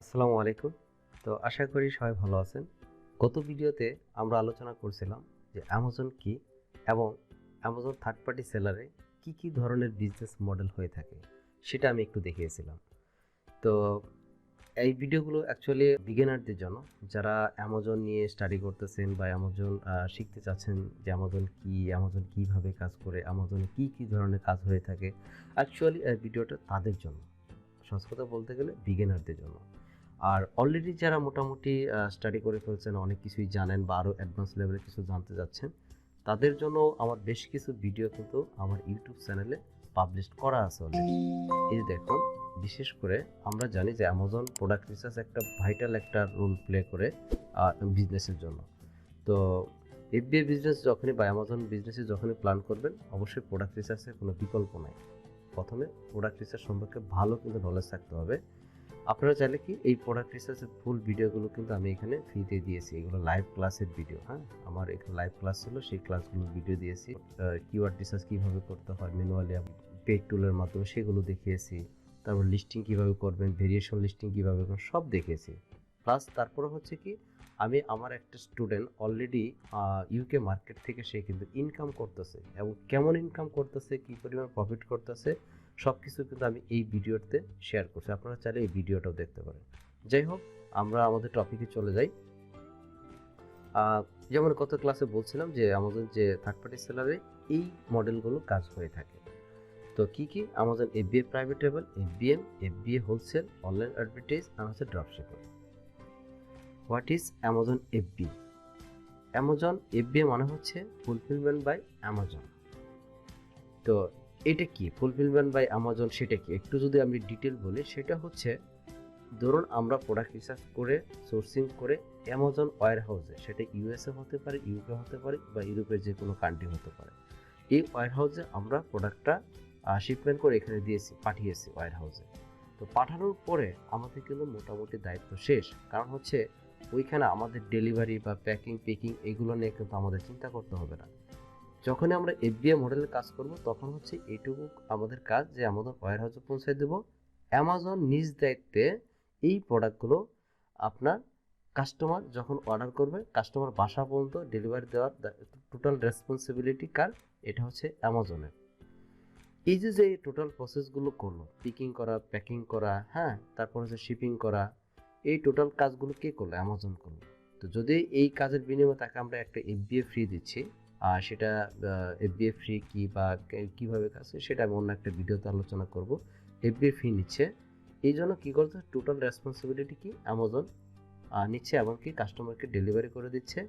আসসালামু আলাইকুম। তো আশা করি সবাই ভালো আছেন। গত ভিডিওতে আমরা আলোচনা করছিলাম যে অ্যামাজন কি এবং অ্যামাজন থার্ড পার্টি সেলারে কি ধরনের বিজনেস মডেল হয়ে থাকে সেটা আমি একটু দেখিয়েছিলাম। তো এই ভিডিওগুলো অ্যাকচুয়ালি বিগিনারদের জন্য, যারা অ্যামাজন নিয়ে স্টাডি করতেছেন বা অ্যামাজন শিখতে চাচ্ছেন যে অ্যামাজন কীভাবে কাজ করে, অ্যামাজনে কি ধরনের কাজ হয়ে থাকে। অ্যাকচুয়ালি ভিডিওটা তাদের জন্য, সহজ কথা বলতে গেলে বিগিনারদের জন্য। আর অলরেডি যারা মোটামুটি স্টাডি করে ফেলছেন, অনেক কিছুই জানেন বা আরও অ্যাডভান্স লেভেলে কিছু জানতে যাচ্ছেন, তাদের জন্য আমার বেশ কিছু ভিডিও কিন্তু আমার ইউটিউব চ্যানেলে পাবলিশ করা আছে অলরেডি। এই যে দেখুন, বিশেষ করে আমরা জানি যে অ্যামাজন প্রোডাক্ট রিসার্চ একটা ভাইটাল একটা রোল প্লে করে বিজনেসের জন্য। তো এফবিএ বিজনেস যখনই বা অ্যামাজন বিজনেসে যখনই প্ল্যান করবেন, অবশ্যই প্রোডাক্ট রিসার্চের কোনো বিকল্প নাই। প্রথমে প্রোডাক্ট রিসার্চ সম্পর্কে ভালো কিন্তু নলেজ থাকতে হবে। আপনারা চাইলে কি এই প্রোডাক্ট রিসার্চের ফুল ভিডিওগুলো কিন্তু আমি এখানে ফ্রিতে দিয়েছি। এগুলো লাইভ ক্লাসের ভিডিও। আমার এখানে লাইভ ক্লাস ছিল, সেই ক্লাসগুলোর ভিডিও দিয়েছি। কিওয়ার্ড রিসার্চ কীভাবে করতে হয় ম্যানুয়ালি পেড টুলের মাধ্যমে সেগুলো দেখিয়েছি। তারপর লিস্টিং কীভাবে করবেন, ভেরিয়েশন লিস্টিং কীভাবে করবেন, সব দেখিয়েছি। প্লাস তারপরে হচ্ছে কি, আমি আমার একটা স্টুডেন্ট অলরেডি ইউকে মার্কেট থেকে সে কিন্তু ইনকাম করতেছে, এবং কেমন ইনকাম করতেছে, কী পরিমাণ প্রফিট করতেছে, সব কিছু কিন্তু আমি এই ভিডিওতে শেয়ার করছি। আপনারা চাইলে এই ভিডিওটাও দেখতে পারেন। যাই হোক, আমরা আমাদের টপিকে চলে যাই। যেমন গত ক্লাসে বলছিলাম যে আমাদের যে থার্ড পার্টি সেলারে এই মডেলগুলো কাজ হয়ে থাকে। তো কি আমাজন এফবিএ প্রাইভেট লেভেল, FBM, FBA wholesale, online advertise আর হচ্ছে dropshipping. What is Amazon FBA? Amazon FBA মানে হচ্ছে ফুলফিলমেন্ট বাই অ্যামাজন। তো এটা কি ফুলফিলমেন্ট বাই অ্যামাজন, সেটা কি একটু যদি আমি ডিটেল বলি, সেটা হচ্ছে ধরুন আমরা প্রোডাক্ট রিসার্চ করে সোর্সিং করে অ্যামাজন ওয়্যার হাউসে, সেটা ইউএসএ হতে পারে, ইউকে হতে পারে বা ইউরোপের যে কোনো কান্ট্রি হতে পারে, এই ওয়্যার হাউসে আমরা প্রোডাক্টটা শিপমেন্ট করে এখানে পাঠিয়েছি ওয়্যার হাউসে। তো পাঠানোর পরে আমাদের কিন্তু মোটামুটি দায়িত্ব শেষ, কারণ হচ্ছে ওইখানে আমাদের ডেলিভারি বা প্যাকিং এগুলো নিয়ে কিন্তু আমাদের চিন্তা করতে হবে না। যখনই আমরা এফবিএ মডেলে কাজ করব, তখন হচ্ছে এইটুকু আমাদের কাজ যে আমাদের ওয়্যার হাউসে পৌঁছে দেব। অ্যামাজন নিজ দায়িত্বে এই প্রোডাক্টগুলো আপনার কাস্টমার যখন অর্ডার করবে, কাস্টমার বাসা পর্যন্ত ডেলিভারি দেওয়ার টোটাল রেসপন্সিবিলিটি কার? এটা হচ্ছে অ্যামাজনের। এই যে টোটাল প্রসেসগুলো করলো, পিকিং করা, প্যাকিং করা, তারপর হচ্ছে শিপিং করা, এই টোটাল কাজগুলো কে করলো? অ্যামাজন করলো। তো যদি এই কাজের বিনিময়ে তাকে আমরা একটা এফবিএ ফ্রি দিচ্ছি, সেটা এফবিএ ফ্রি কি বা কীভাবে কাজ, সেটা আমি অন্য একটা ভিডিওতে আলোচনা করব। এফবিএ ফ্রি নিচ্ছে, এই জন্য কী করছে, টোটাল রেসপন্সিবিলিটি কি অ্যামাজন নিচ্ছে এবং কি কাস্টমারকে ডেলিভারি করে দিচ্ছে।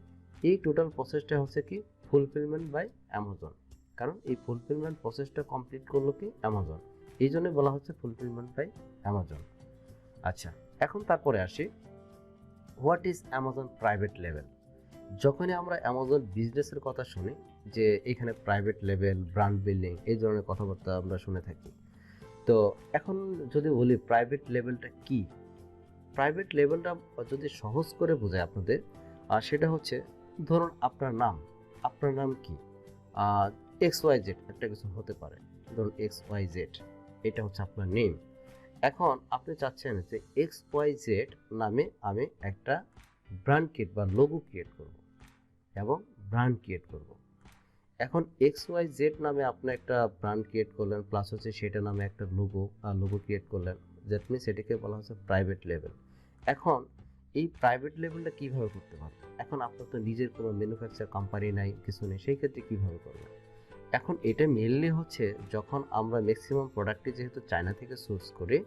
এই টোটাল প্রসেসটা হচ্ছে কি ফুলফিলমেন্ট বাই অ্যামাজন, কারণ এই ফুলফিলমেন্ট প্রসেসটা কমপ্লিট করলো কি অ্যামাজন, এই জন্য বলা হচ্ছে ফুলফিলমেন্ট বাই অ্যামাজন। আচ্ছা, এখন তারপরে আসি, what is Amazon private level? যখনই আমরা অ্যামাজন বিজনেসের কথা শুনি, যে এখানে প্রাইভেট লেভেল, ব্র্যান্ড বিল্ডিং, এই ধরনের কথাবার্তা আমরা শুনে থাকি। তো এখন যদি বলি প্রাইভেট লেভেলটা কি, প্রাইভেট লেভেলটা যদি সহজ করে বোঝায় আপনাদের, সেটা হচ্ছে ধরুন আপনার নাম কি, XYZ একটা কিছু হতে পারে, ধরুন XYZ, এটা হচ্ছে আপনার নেম। এখন আপনি চাচ্ছেন যে XYZ নামে আমি একটা ব্র্যান্ড ক্রিয়েট বা লোগো ক্রিয়েট করব এবং ব্র্যান্ড ক্রিয়েট করব। এখন XYZ নামে আপনি একটা ব্র্যান্ড ক্রিয়েট করলেন, প্লাস হচ্ছে সেটা নামে একটা লোগো ক্রিয়েট করলেন, দ্যাট মিনস সেটাকে বলা হচ্ছে প্রাইভেট লেভেল। এখন এই প্রাইভেট লেভেলটা কীভাবে করতে পারবেন? এখন আপনার তো নিজের কোনো ম্যানুফ্যাকচার কোম্পানি নাই, কিছু নেই, সেই ক্ষেত্রে কীভাবে করবেন? এখন এটা মেনলি হচ্ছে যখন আমরা ম্যাক্সিমাম প্রোডাক্টটি যেহেতু চায়না থেকে সোর্স করি,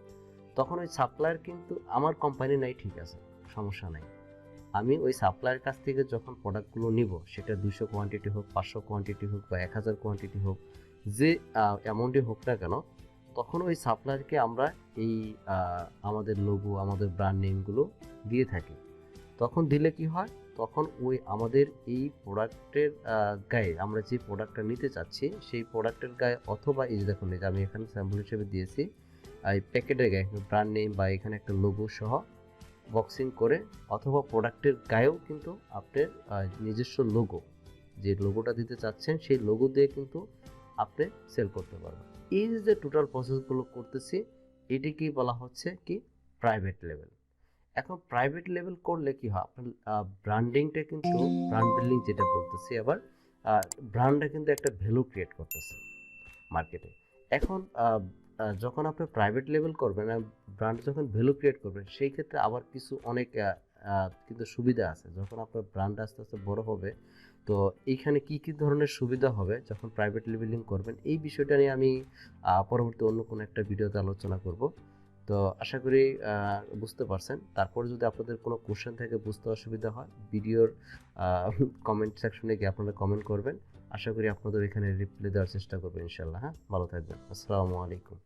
তখন ওই সাপ্লায়ার কিন্তু আমার কোম্পানি নাই, ঠিক আছে, সমস্যা নাই। আমি ওই সাপ্লায়ার কাছ থেকে যখন প্রোডাক্টগুলো নিব, সেটা 200 কোয়ান্টিটি হোক, 500 কোয়ান্টিটি হোক বা 1000 কোয়ান্টিটি হোক, যে অ্যামাউন্টই হোক না কেন, তখন ওই সাপ্লায়ারকে আমরা এই আমাদের লোগো, আমাদের ব্র্যান্ড নেমগুলো দিয়ে থাকি। তখন দিলে কি হয়, তখন ওই আমাদের এই প্রোডাক্টের গায়ে, আমরা যে প্রোডাক্টটা নিতে চাচ্ছি সেই প্রোডাক্টের গায়ে, অথবা এই যে দেখুন, আমি এখানে স্যাম্পল হিসেবে দিয়েছি, এই প্যাকেটের গায়ে ব্র্যান্ড নেম বা এখানে একটা লোগো সহ বক্সিং করে, অথবা প্রোডাক্টের গায়েও কিন্তু আপনার নিজস্ব লোগো, যে লোগোটা দিতে চাচ্ছেন সেই লোগো দিয়ে কিন্তু আপনি সেল করতে পারবেন। এই যে টোটাল প্রসেসগুলো করতেছি, এটিকেই বলা হচ্ছে কি প্রাইভেট লেভেল। এখন প্রাইভেট লেভেল করলে কি হয়, আপনার ব্র্যান্ডিংটা কিন্তু, ব্র্যান্ড বিল্ডিং যেটা বলতেছি আবার, ব্র্যান্ডটা কিন্তু একটা ভ্যালু ক্রিয়েট করতেছে মার্কেটে। এখন যখন আপনি প্রাইভেট লেভেল করবেন, ব্র্যান্ড যখন ভ্যালু ক্রিয়েট করবেন, সেই ক্ষেত্রে আবার কিছু অনেক কিন্তু সুবিধা আছে। যখন আপনার ব্র্যান্ড আস্তে আস্তে বড় হবে, তো এইখানে কি কি ধরনের সুবিধা হবে যখন প্রাইভেট লেভেলিং করবেন, এই বিষয়টা নিয়ে আমি পরবর্তী অন্য কোনো একটা ভিডিওতে আলোচনা করব। তো আশা করি বুঝতে পারছেন। তারপরে যদি আপনাদের কোনো কোশ্চেন থেকে বুঝতে অসুবিধা হয়, ভিডিওর কমেন্ট সেকশনে গিয়ে আপনারা কমেন্ট করবেন। আশা করি আপনাদের এখানে রিপ্লাই দেওয়ার চেষ্টা করবেন ইনশাল্লাহ। হ্যাঁ, ভালো থাকবেন। আসসালামু আলাইকুম।